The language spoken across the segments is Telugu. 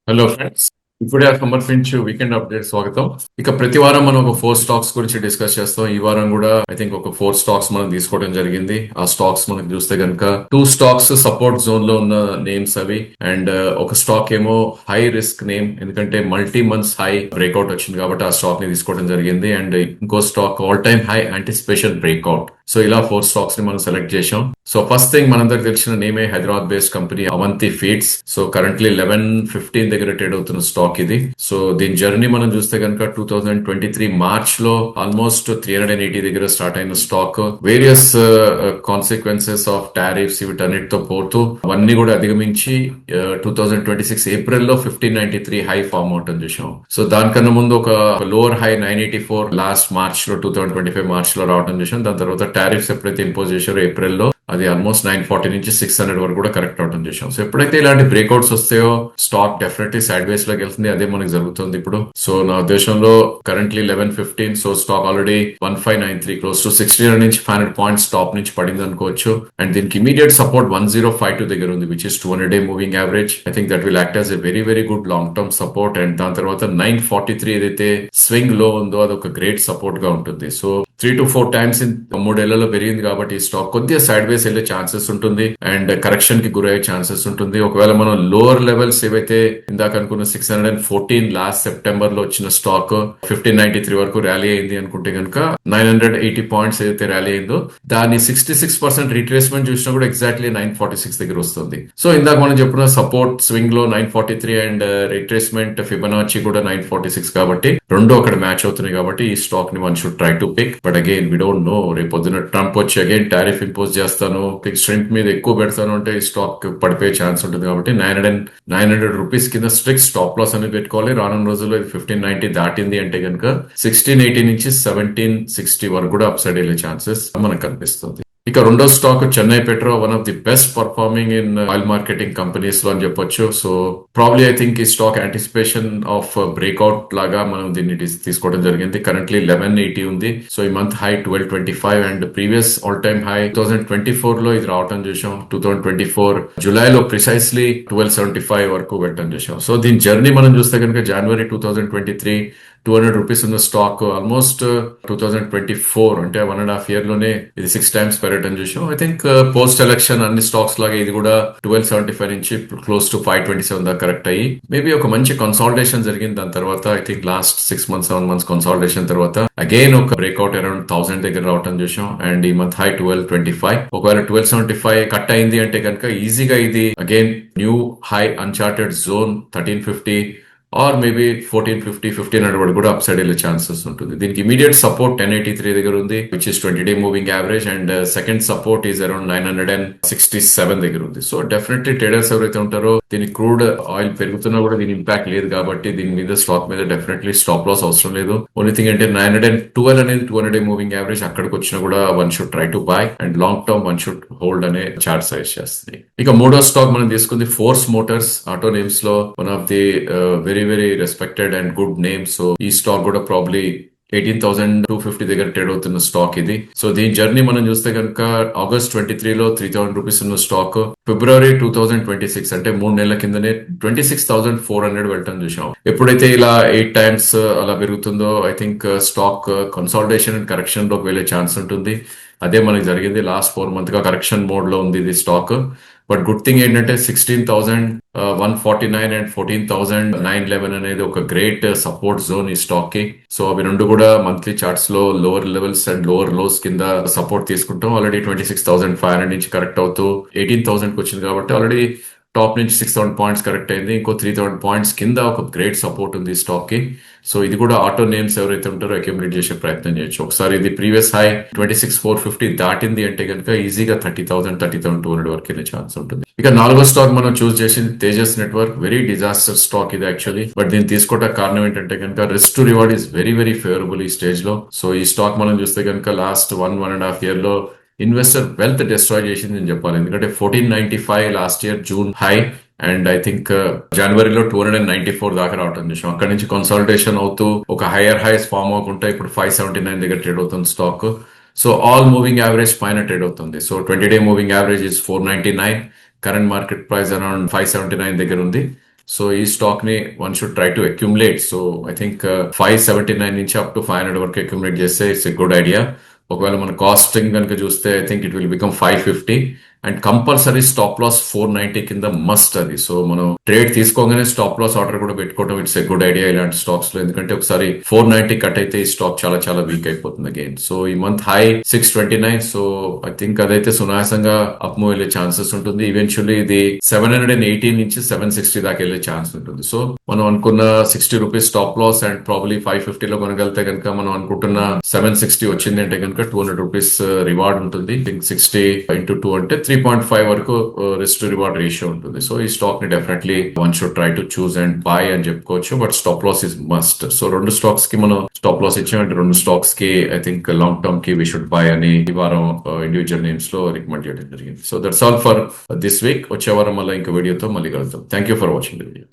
హలో ఫ్రెండ్స్, ఇప్పుడే సమర్పించు వీకెండ్ అప్డేట్ స్వాగతం. ఇక ప్రతి వారం మనం ఒక 4 స్టాక్స్ గురించి డిస్కస్ చేస్తాం. ఈ వారం కూడా ఐ థింక్ ఒక 4 స్టాక్స్ మనం తీసుకోవడం జరిగింది. ఆ స్టాక్స్ మనం చూస్తే కనుక 2 స్టాక్స్ సపోర్ట్ జోన్ లో ఉన్న నేమ్స్ అవి. అండ్ ఒక స్టాక్ ఏమో హై రిస్క్ నేమ్, ఎందుకంటే మల్టీ మంత్స్ హై బ్రేక్అవుట్ వచ్చింది కాబట్టి ఆ స్టాక్ ని తీసుకోవడం జరిగింది. అండ్ ఇంకో stock all time high anticipation breakout. So ఇలా 4 స్టాక్స్ ని మనం సెలెక్ట్ చేసాం. సో ఫస్ట్ థింగ్ మనందరికి తెలిసిన నేమే Hyderabad based company Avanti feeds. So currently 11:15 దగ్గర ట్రేడ్ అవుతున్న స్టాక్ ఇది. సో దీని జర్నీ మనం చూస్తే కనుక 2023 మార్చ్ లో ఆల్మోస్ట్ 380 దగ్గర స్టార్ట్ అయిన stock various consequences of tariffs వీటన్నిటితో పోతూ అవన్నీ కూడా అధిగమించి 2026 ఏప్రిల్ లో 1593 హై ఫామ్ అవటం చూసాం. సో దానికన్నా ముందు ఒక లోవర్ హై 984 లాస్ట్ మార్చ్ లో 2025 మార్చ్ లో రావడం చూసాం. దాని తర్వాత టారిఫ్స్ ఎప్పుడైతే ఇంపోజ్ చేశారో ఏప్రిల్ లో అది ఆల్మోస్ట్ 940 నుంచి 600 వరకు కూడా కరెక్ట్ అవడం చేసాం. సో ఎప్పుడైతే ఇలాంటి బ్రేక్అవుట్స్ వస్తాయో స్టాక్ డెఫినెట్లీ సైడ్ వేస్ లోకి వెళ్తుంది. అదే మనకి జరుగుతుంది ఇప్పుడు. సో నా ఉద్దేశంలో currently 11:15. So stock already 1593 close to 1600 నుంచి 500 పాయింట్స్ టాప్ నుంచి పడింది అనుకోవచ్చు. అండ్ దీనికి ఇమీడియట్ సపోర్ట్ 1052 దగ్గర ఉంది, which is 200-day moving average. I think that will act as a very very good long term support. And దాని తర్వాత 943 ఏదైతే స్వింగ్ లో ఉందో అది ఒక గ్రేట్ సపోర్ట్ గా ఉంటుంది. సో 3 to 4 టైమ్స్ 3 ఏళ్లలో పెరిగింది కాబట్టి ఈ స్టాక్ కొద్దిగా సైడ్ వేస్ వెళ్లే ఛాన్సెస్ ఉంటుంది అండ్ కరెక్షన్ కి గురయ్యే ఛాన్సెస్ ఉంటుంది. ఒకవేళ మనం లోవర్ లెవెల్స్ ఏవైతే ఇందాక అనుకున్న 614 లాస్ట్ సెప్టెంబర్ లో వచ్చిన స్టాక్ 1593 వరకు ర్యాలీ అయింది అనుకుంటే కనుక 980 పాయింట్స్ ఏదైతే ర్యాలీ అయిందో దాన్ని 66% రీట్రేస్మెంట్ చూసినా కూడా ఎగ్జాక్ట్లీ 946 దగ్గర వస్తుంది. సో ఇందాక మనం చెప్పిన సపోర్ట్ స్వింగ్ లో 943 అండ్ రీట్రేస్మెంట్ ఫిబొనాచి కూడా 946 కాబట్టి రెండు అక్కడ మ్యాచ్ అవుతున్నాయి. కాబట్టి ఈ స్టాక్ ని one should try to pick. But again we don't know, రేపు పొద్దున ట్రంప్ వచ్చి అగైన్ టారిఫ్ ఇంపోజ్ చేస్తాను, స్ట్రింక్ మీద ఎక్కువ పెడతాను అంటే ఈ స్టాక్ పడిపోయే ఛాన్స్ ఉంటుంది. కాబట్టి 900 రూపీస్ కింద స్ట్రిక్ట్ స్టాప్ లాస్ అనేది పెట్టుకోవాలి. రానున్న రోజుల్లో 1590 దాటింది అంటే కనుక 1680 నుంచి 1760 వరకు కూడా అప్ సైడ్ వెళ్ళే ఛాన్సెస్ మనకు కనిపిస్తుంది. ఇక రెండో stock Chennai petro, one of the best performing in oil marketing companies లో అని చెప్పొచ్చు. సో ప్రాబ్లీ ఐ థింక్ ఈ స్టాక్ యాంటిసిపేషన్ ఆఫ్ బ్రేక్అవుట్ లాగా మనం దీన్ని తీసుకోవడం జరిగింది. కరెంట్లీ 1180 ఉంది. సో ఈ month high 1225 and previous all time high 2024 లో ఇది రావటం చూసాం. 2024 జులైలో ప్రిసైస్లీ 1275 వరకు వెళ్ళటం చూసాం. సో దీని జర్నీ మనం చూస్తే కనుక జనవరి 2023 200 రూపీస్ ఉన్న స్టాక్ ఆల్మోస్ట్ 2024 అంటే 1.5 year లోనే ఇది 6 times పెరగటం చూసాం. ఐ థింక్ పోస్ట్ ఎలక్షన్ అన్ని స్టాక్స్ లాగా ఇది కూడా 1275 నుంచి క్లోజ్ టు 527 దాకా కరెక్ట్ అయ్యి మేబీ ఒక మంచి కన్సాలిడేషన్ జరిగింది. దాని తర్వాత I think last 6 months 7 months consolidation తర్వాత అగైన్ ఒక బ్రేక్అవుట్ అరౌండ్ 1000 దగ్గర రావటం చూసాం. అండ్ ఈ మంత్ హై 1225. ఒకవేళ 1275 కట్ అయింది అంటే కనుక ఈజీగా ఇది again new high Uncharted zone 1350 or maybe 1450 1500 వరకు కూడా అప్ సైడ్ వెళ్ళే ఛాన్సెస్ ఉంటుంది. దీనికి ఇమీడియట్ సపోర్ట్ 1083 దగ్గర ఉంది, which is 20-day moving average. And second support is around 967 దగ్గర ఉంది. సో డెఫినెట్లీ ట్రేడర్స్ ఎవరైతే ఉంటారో దీని క్రూడ్ ఆయిల్ పెరుగుతున్నా కూడా దీని ఇంపాక్ట్ లేదు కాబట్టి దీని మీద స్టాక్ మీద డెఫినెట్లీ స్టాప్ లాస్ అవసరం లేదు. ఓన్లీ థింగ్ అంటే 912 అనేది 200-day మూవింగ్ యావరేజ్, అక్కడికి వచ్చినా కూడా one should try to buy and long term one should hold అనే చార్ట్ సజెస్ట్ చేస్తుంది. ఇక మూడో స్టాక్ మనం తీసుకుంది ఫోర్స్ మోటార్స్. ఆటో నేమ్స్ లో one of the very respected and good name. So ఈ స్టాక్ కూడా ప్రాబ్లీ 18,250 దగ్గర ట్రేడ్ అవుతున్న స్టాక్ ఇది. సో దీని జర్నీ మనం చూస్తే కనుక ఆగస్ట్ 23 లో 3000 రూపీస్ ఉన్న స్టాక్ ఫిబ్రవరి 2026 అంటే 3 నెలల కిందనే 26,400 వెళ్ళటం చూసాం. ఎప్పుడైతే ఇలా 8 times అలా పెరుగుతుందో I think stock consolidation and correction లోకి వెళ్లే ఛాన్స్ ఉంటుంది. అదే మనకి జరిగింది. లాస్ట్ 4 months గా కరెక్షన్ మోడ్ లో ఉంది ఇది స్టాక్. బట్ గుడ్ థింగ్ ఏంటంటే 16,149 అండ్ 14,911 అనేది ఒక గ్రేట్ సపోర్ట్ జోన్ ఈ స్టాక్ కి. సో అవి రెండు కూడా మంత్లీ చార్ట్స్ లో lower levels and lower lows కింద సపోర్ట్ తీసుకుంటాం. ఆల్రెడీ 26,500 నుంచి కరెక్ట్ అవుతూ 18,000 కి వచ్చింది కాబట్టి ఆల్రెడీ టాప్ నుంచి 6,000 పాయింట్స్ కరెక్ట్ అయింది. ఇంకో 3,000 పాయింట్స్ కింద ఒక గ్రేట్ సపోర్ట్ ఉంది స్టాక్ కి. సో ఇది కూడా ఆటో నేమ్స్ ఎవరైతే ఉంటారో అక్యుములేట్ చేసే ప్రయత్నం చేయొచ్చు. ఒకసారి ఇది ప్రీవియస్ హై 26,450 దాటింది అంటే కనుక ఈజీగా 30,200 వరకు వెళ్ళే ఛాన్స్ ఉంటుంది. ఇక నాలుగో స్టాక్ మనం చూస్ చేసింది Tejas network. Very disaster stock ఇది యాక్చువల్లీ. బట్ దీన్ని తీసుకోవడానికి కారణం ఏంటంటే కనుక risk to reward is very favourable ఈ స్టేజ్ లో. సో ఈ స్టాక్ మనం చూస్తే కనుక లాస్ట్ 1.5 year లో ఇన్వెస్టర్ వెల్త్ డిస్ట్రాయ్ చేసింది అని చెప్పాలి. ఎందుకంటే 1495 last year June high and I think జనవరిలో 294 దాకా రావటం చూసాం. అక్కడ నుంచి కన్సాలిడేషన్ అవుతూ ఒక హైయర్ హైస్ ఫామ్ అవ్వకుండా ఇప్పుడు 579 దగ్గర ట్రేడ్ అవుతుంది stock. So all moving average పైన ట్రేడ్ అవుతుంది. So 20-day moving average is 499. Current market price around 579 దగ్గర ఉంది. సో ఈ స్టాక్ ని one should try to accumulate. So I think 579 నుంచి అప్ టు 500 వరకు అక్యుములేట్ చేస్తే ఇట్స్ ఎ గుడ్ ఐడియా. ఒకవేళ మన కాస్టింగ్ కనుక చూస్తే I think it will become 550 and compulsory stop loss 490 కింద మస్ట్ అది. సో మనం ట్రేడ్ తీసుకోగానే స్టాప్ లాస్ ఆర్డర్ కూడా పెట్టుకోవడం ఇట్స్ ఎ గుడ్ ఐడియా ఇలాంటి స్టాక్స్ లో, ఎందుకంటే ఒకసారి 490 కట్ అయితే ఈ స్టాక్ చాలా చాలా వీక్ అయిపోతుంది అగైన్. సో ఈ month high 629. So I think అదైతే సునాయాసంగా అప్ మూవ్ వెళ్ళే ఛాన్సెస్ ఉంటుంది. ఈవెన్చువల్లీ ఇది 718 నుంచి 760 దాకా వెళ్ళే ఛాన్స్ ఉంటుంది. సో మనం అనుకున్న 60 rupees stop loss and probably 550 లో కొనగలితే కనుక మనం అనుకుంటున్న 760 వచ్చింది అంటే కనుక 200 రూపీస్ రివార్డ్ ఉంటుంది. 60 into 2 అంటే 3.5 వరకు రిస్క్ టు రివార్డ్ రేషియో ఉంటుంది. సో ఈ స్టాక్ ని definitely one should try to choose and buy అని చెప్పుకోవచ్చు. But stop loss is must. So 2 stocks కి మనం స్టాప్ లాస్ ఇచ్చామంటే 2 స్టాక్స్ కి ఐ థింక్ లాంగ్ టర్మ్ కి వీ షుడ్ బై అని ఈ వారం ఇండివిజువల్ నేమ్స్ లో రికమెండ్ చేయడం జరిగింది. So that's all for this week. వచ్చే వారం మళ్ళీ ఇంకో వీడియోతో మళ్ళీ కలుద్దాం. Thank you for watching the video.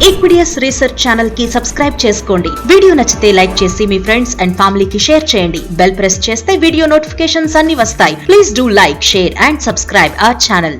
ఈక్విడియస్ రీసెర్చ్ ఛానల్ కి సబ్స్క్రైబ్ చేసుకోండి. వీడియో నచ్చితే లైక్ చేసి మీ ఫ్రెండ్స్ అండ్ ఫ్యామిలీకి షేర్ చేయండి. బెల్ ప్రెస్ చేస్తే వీడియో నోటిఫికేషన్స్ అన్ని వస్తాయి. Please do like, share and subscribe our channel.